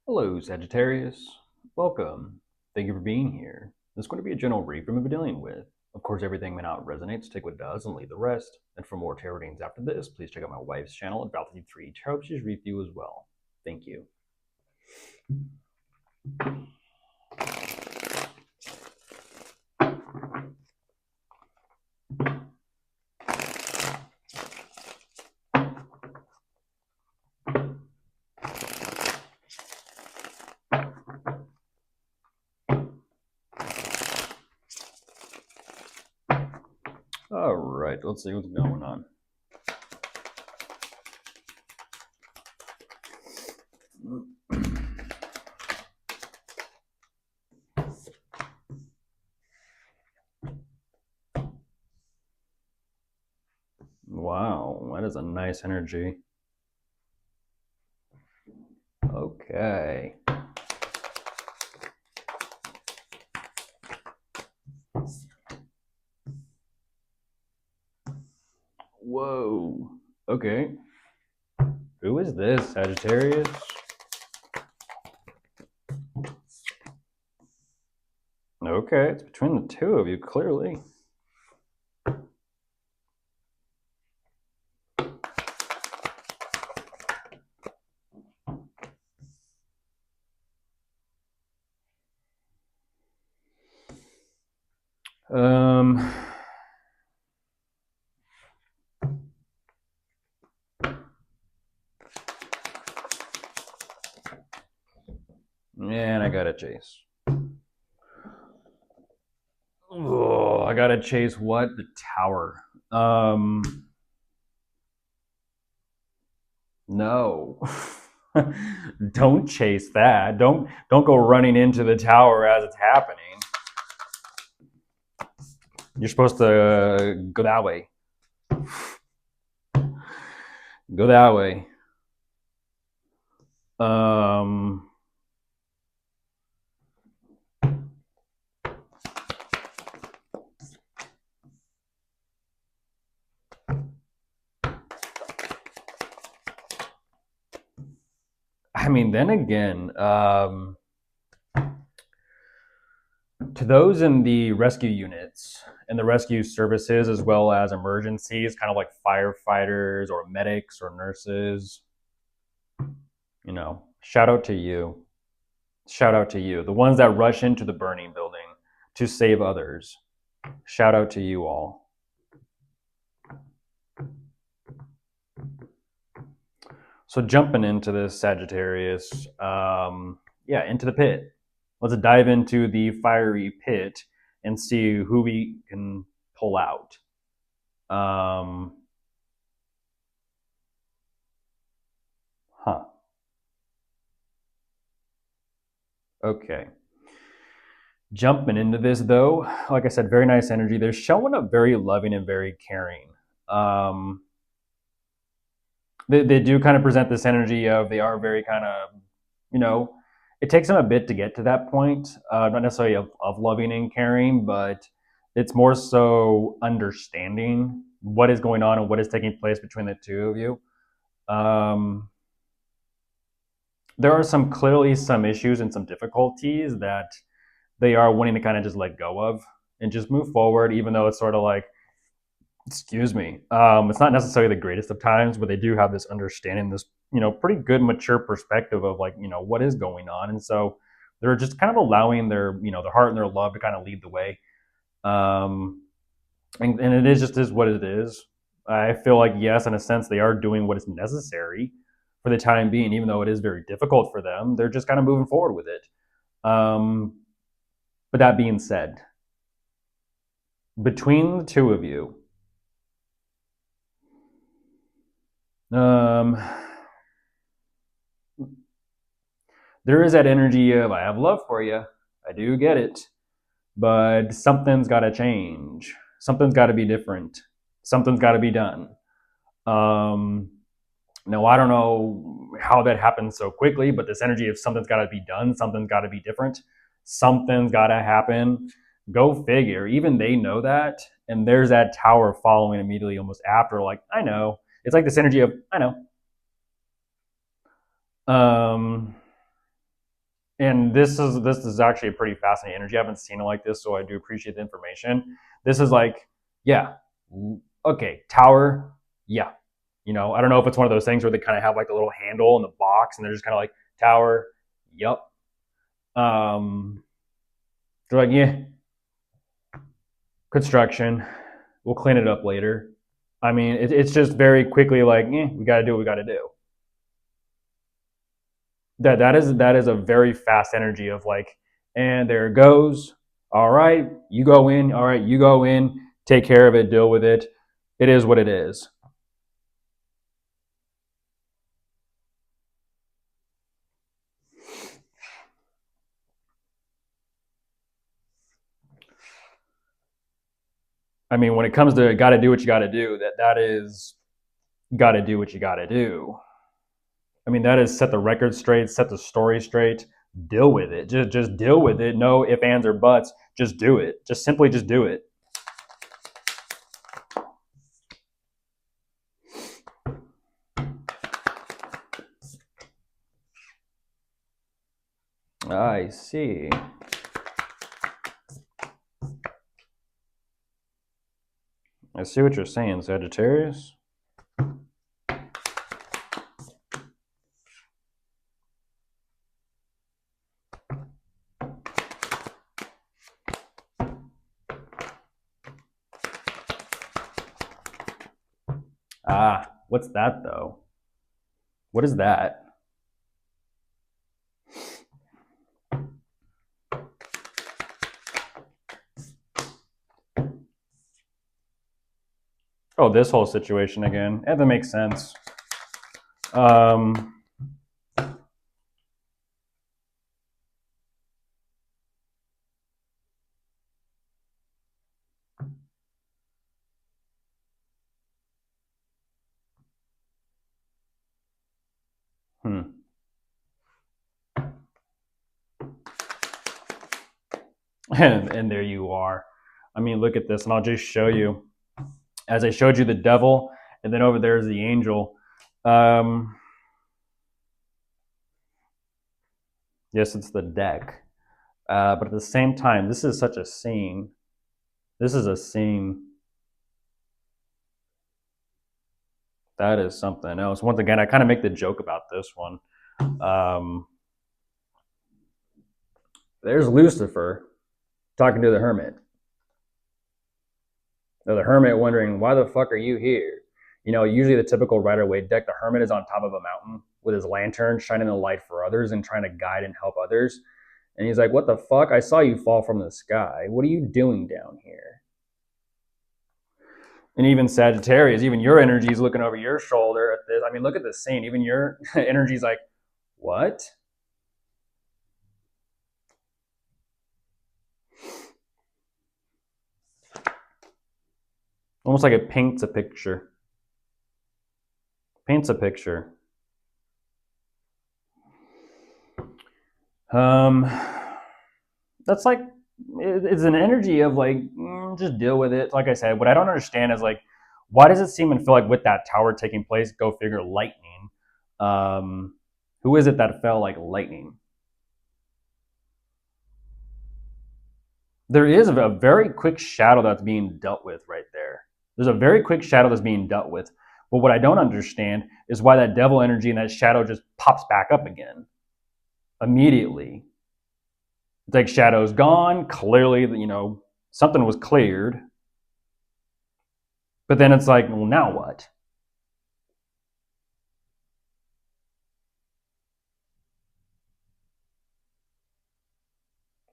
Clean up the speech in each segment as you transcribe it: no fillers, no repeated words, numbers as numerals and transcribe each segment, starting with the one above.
Hello, Sagittarius. Welcome. Thank you for being here. This is going to be a general read from a dealing with. Of course, everything may not resonate, so take what does and leave the rest. And for more tarot readings after this, please check out my wife's channel at Valentine3 Tarot. She's read for you as well. Thank you. All right, let's see what's going on. Wow, that is a nice energy. Okay. Whoa. Okay. Who is this, Sagittarius? Okay, it's between the two of you, clearly. And I gotta chase. Oh, I gotta chase what? The tower. No. Don't chase that. Don't go running into the tower as it's happening. You're supposed to go that way. Go that way. I mean, then again, to those in the rescue units and the rescue services, as well as emergencies, kind of like firefighters or medics or nurses, you know, shout out to you. Shout out to you. The ones that rush into the burning building to save others. Shout out to you all. So jumping into this, Sagittarius, into the pit. Let's dive into the fiery pit and see who we can pull out. Okay. Jumping into this, though, like I said, very nice energy. They're showing up very loving and very caring. They do kind of present this energy of they are very kind of, it takes them a bit to get to that point, not necessarily of loving and caring, but it's more so understanding what is going on and what is taking place between the two of you. There are clearly some issues and some difficulties that they are wanting to kind of just let go of and just move forward, even though it's sort of like, excuse me, it's not necessarily the greatest of times, but they do have this understanding, this pretty good mature perspective of like what is going on, and so they're just kind of allowing their their heart and their love to kind of lead the way, and it is what it is. I feel like, yes, in a sense, they are doing what is necessary for the time being, even though it is very difficult for them. They're just kind of moving forward with it. But that being said, between the two of you, there is that energy of, I have love for you, I do get it, but something's got to change. Something's got to be different. Something's got to be done. No, I don't know how that happened so quickly, but this energy of something's got to be done, something's got to be different, something's got to happen. Go figure. Even they know that, and there's that tower following immediately almost after, like, I know. It's like this energy of, I know. and this is actually a pretty fascinating energy. I haven't seen it like this, so I do appreciate the information. This is like, yeah, okay, tower, yeah. I don't know if it's one of those things where they kind of have like a little handle in the box, and they're just kind of like tower, yep. Um, they're like, yeah, construction. We'll clean it up later. I mean, it's just very quickly like, we got to do what we got to do. That is a very fast energy of like, and there it goes. All right, you go in. All right, you go in. Take care of it. Deal with it. It is what it is. I mean, when it comes to got to do what you got to do, that is got to do what you got to do. I mean, that is set the record straight, set the story straight, deal with it. Just deal with it. No ifs, ands, or buts. Just do it. Just simply just do it. I see. I see what you're saying, Sagittarius. Ah, what's that though? What is that? Oh, this whole situation again. Yeah, that makes sense. Um, hmm. And there you are. I mean, look at this, and I'll just show you. As I showed you the devil, and then over there is the angel. Yes, it's the deck. But at the same time, this is such a scene. This is a scene. That is something else. Once again, I kind of make the joke about this one. Um, there's Lucifer talking to the hermit. Now, the hermit wondering, why the fuck are you here? Usually the typical Rider-Waite deck, the hermit is on top of a mountain with his lantern, shining the light for others and trying to guide and help others. And he's like, what the fuck? I saw you fall from the sky. What are you doing down here? And even Sagittarius, even your energy is looking over your shoulder at this. I mean, look at this scene. Even your energy is like, what? Almost like it paints a picture. Paints a picture. That's like, it's an energy of like, just deal with it. Like I said, what I don't understand is like, why does it seem and feel like with that tower taking place, go figure, lightning? Who is it that fell like lightning? There is a very quick shadow that's being dealt with right there. There's a very quick shadow that's being dealt with. But what I don't understand is why that devil energy and that shadow just pops back up again immediately. It's like shadow's gone. Clearly, something was cleared. But then it's like, well, now what?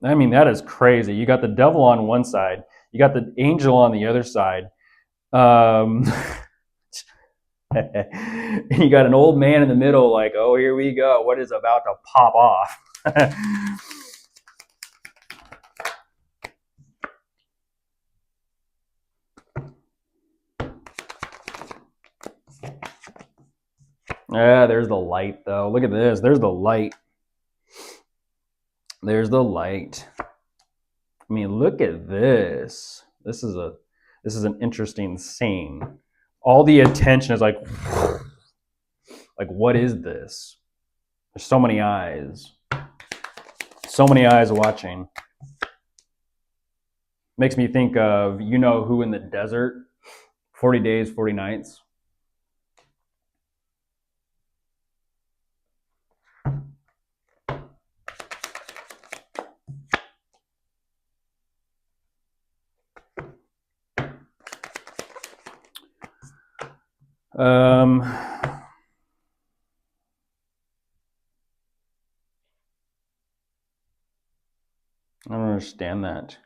I mean, that is crazy. You got the devil on one side, you got the angel on the other side. And you got an old man in the middle, like, oh, here we go. What is about to pop off? Yeah, there's the light, though. Look at this. There's the light. There's the light. I mean, look at this. This is an interesting scene. All the attention is like what is this? There's so many eyes. So many eyes watching. Makes me think of, you know who in the desert? 40 Days, 40 Nights. I don't understand that.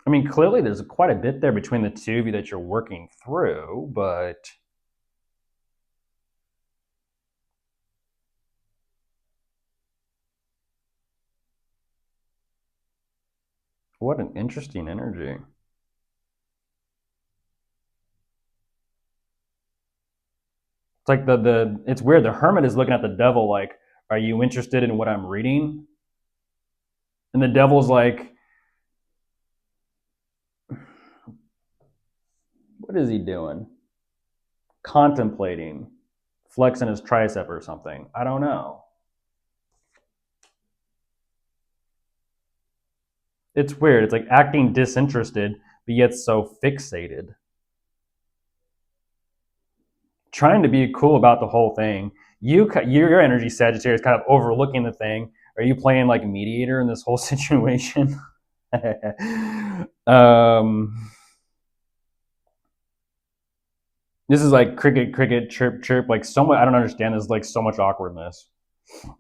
I mean, clearly there's quite a bit there between the two of you that you're working through, but what an interesting energy. It's like it's weird. The hermit is looking at the devil like, are you interested in what I'm reading? And the devil's like, what is he doing? Contemplating, flexing his tricep or something. I don't know. It's weird. It's like acting disinterested, but yet so fixated. Trying to be cool about the whole thing. Your energy, Sagittarius, kind of overlooking the thing. Are you playing like mediator in this whole situation? This is like cricket, cricket, chirp, chirp. Like so much. I don't understand. There's like so much awkwardness.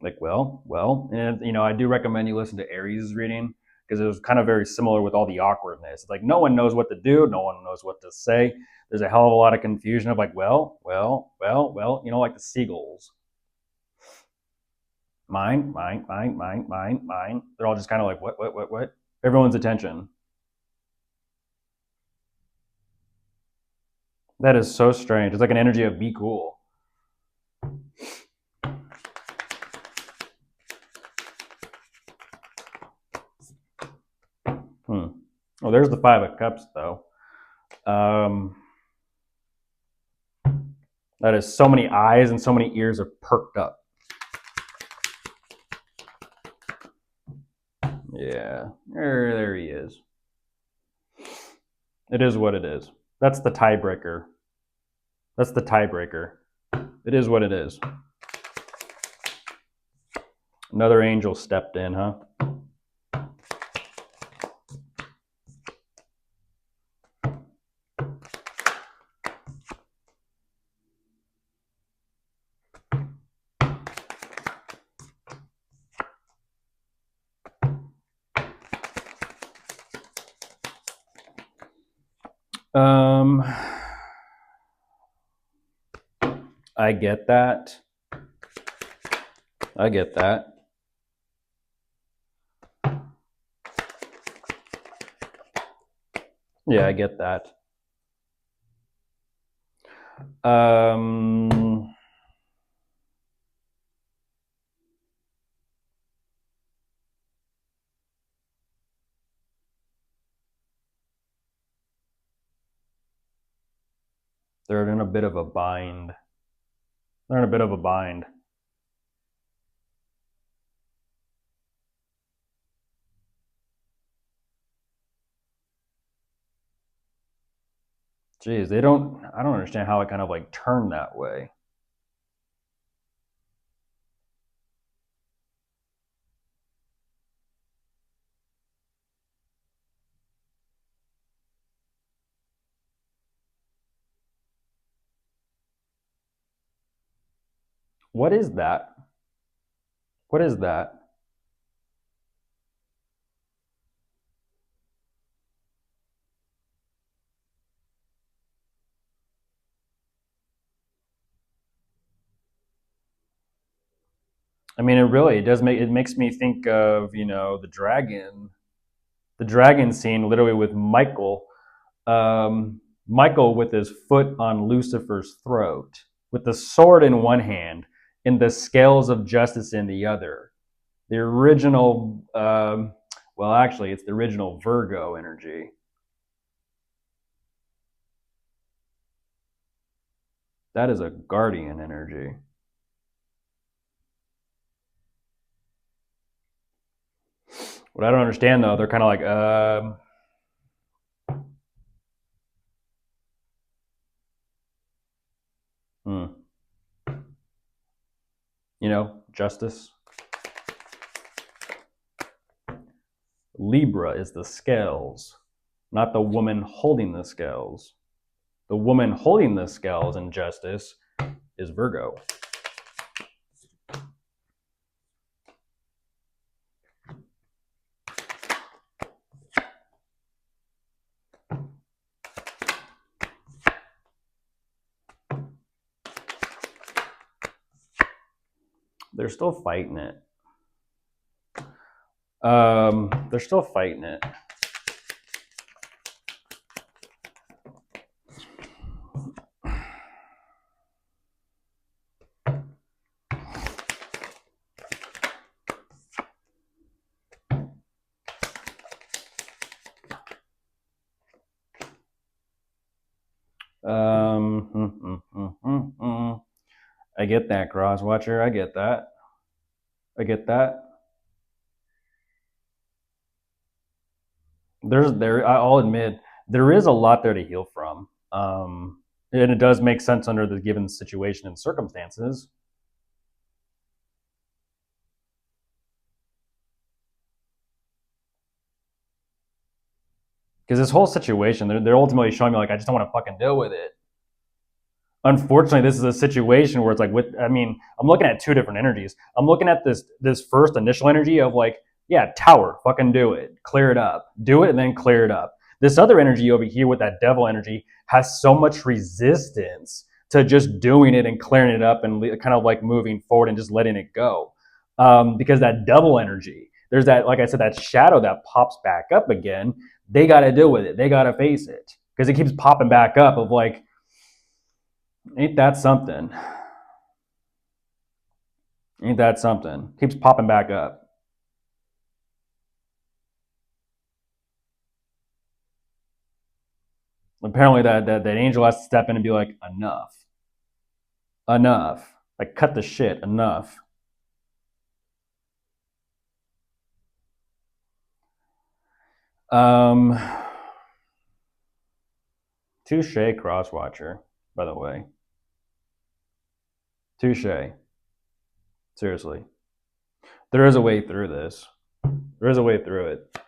Like, well, and you know, I do recommend you listen to Aries' reading because it was kind of very similar with all the awkwardness. It's like no one knows what to do, no one knows what to say. There's a hell of a lot of confusion of like, well, you know, like the seagulls. Mine. They're all just kind of like, what? Everyone's attention. That is so strange. It's like an energy of be cool. Oh, there's the Five of Cups, though. That is so many eyes and so many ears are perked up. Yeah, there he is. It is what it is. That's the tiebreaker. That's the tiebreaker. It is what it is. Another angel stepped in, huh? I get that. I get that. Yeah, I get that. They're in a bit of a bind. They're in a bit of a bind. Jeez, I don't understand how it kind of like turned that way. What is that? What is that? I mean, it does make it makes me think of, you know, the dragon scene, literally with Michael, Michael with his foot on Lucifer's throat, with the sword in one hand and the scales of justice in the other. The original, well, actually, it's the original Virgo energy. That is a guardian energy. What I don't understand though, they're kind of like, you know, justice. Libra is the scales, not the woman holding the scales. The woman holding the scales in justice is Virgo. They're still fighting it. They're still fighting it. I get that, Crosswatcher. I get that. I'll admit there is a lot there to heal from, and it does make sense under the given situation and circumstances. Because this whole situation, they're ultimately showing me like I just don't want to fucking deal with it. Unfortunately, this is a situation where it's like I'm looking at two different energies. I'm looking at this first initial energy of like, yeah, tower, fucking do it, clear it up, do it, and then clear it up. This other energy over here with that devil energy has so much resistance to just doing it and clearing it up and kind of like moving forward and just letting it go. Because that devil energy, there's that, like I said, that shadow that pops back up again. They got to deal with it. They got to face it because it keeps popping back up of like, ain't that something? Ain't that something? Keeps popping back up. Apparently that angel has to step in and be like, enough. Like, cut the shit, enough. Touche, Crosswatcher, by the way. Touche. Seriously. There is a way through this. There is a way through it.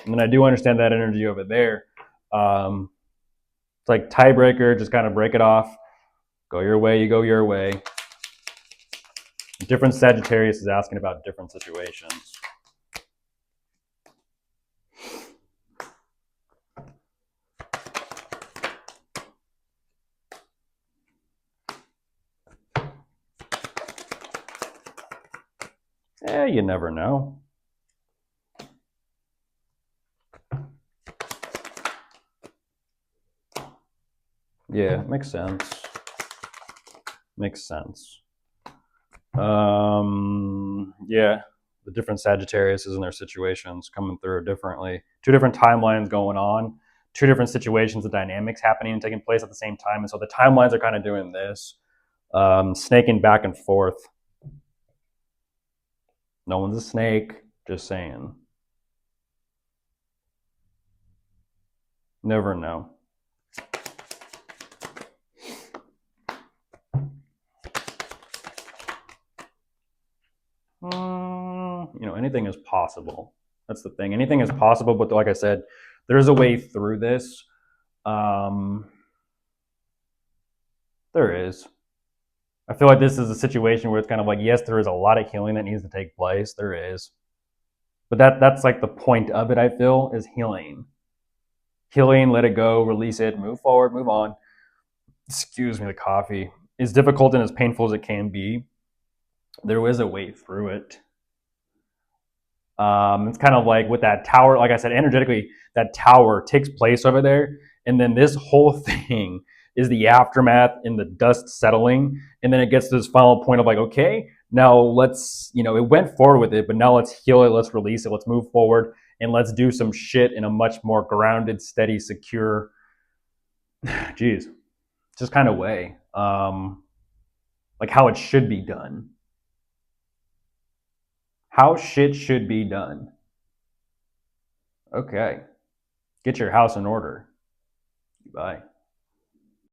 And I do understand that energy over there. It's like tiebreaker, just kind of break it off. Go your way, you go your way. Different Sagittarius is asking about different situations. You never know. Yeah, makes sense. Makes sense. Yeah, the different Sagittarius in their situations coming through differently. Two different timelines going on, two different situations and dynamics happening and taking place at the same time. And so the timelines are kind of doing this, snaking back and forth. No one's a snake, just saying. Never know. Anything is possible. That's the thing. Anything is possible, but like I said, there's a way through this. There is. I feel like this is a situation where it's kind of like, yes, there is a lot of healing that needs to take place. There is. But that's like the point of it, I feel, is healing. Healing, let it go, release it, move forward, move on. Excuse me, the coffee. As difficult and as painful as it can be, there is a way through it. It's kind of like with that tower, like I said, energetically, that tower takes place over there. And then this whole thing is the aftermath and the dust settling. And then it gets to this final point of like, okay, now let's, it went forward with it, but now let's heal it, let's release it, let's move forward, and let's do some shit in a much more grounded, steady, secure, just kind of way, like how it should be done, how shit should be done. Okay, get your house in order. Bye.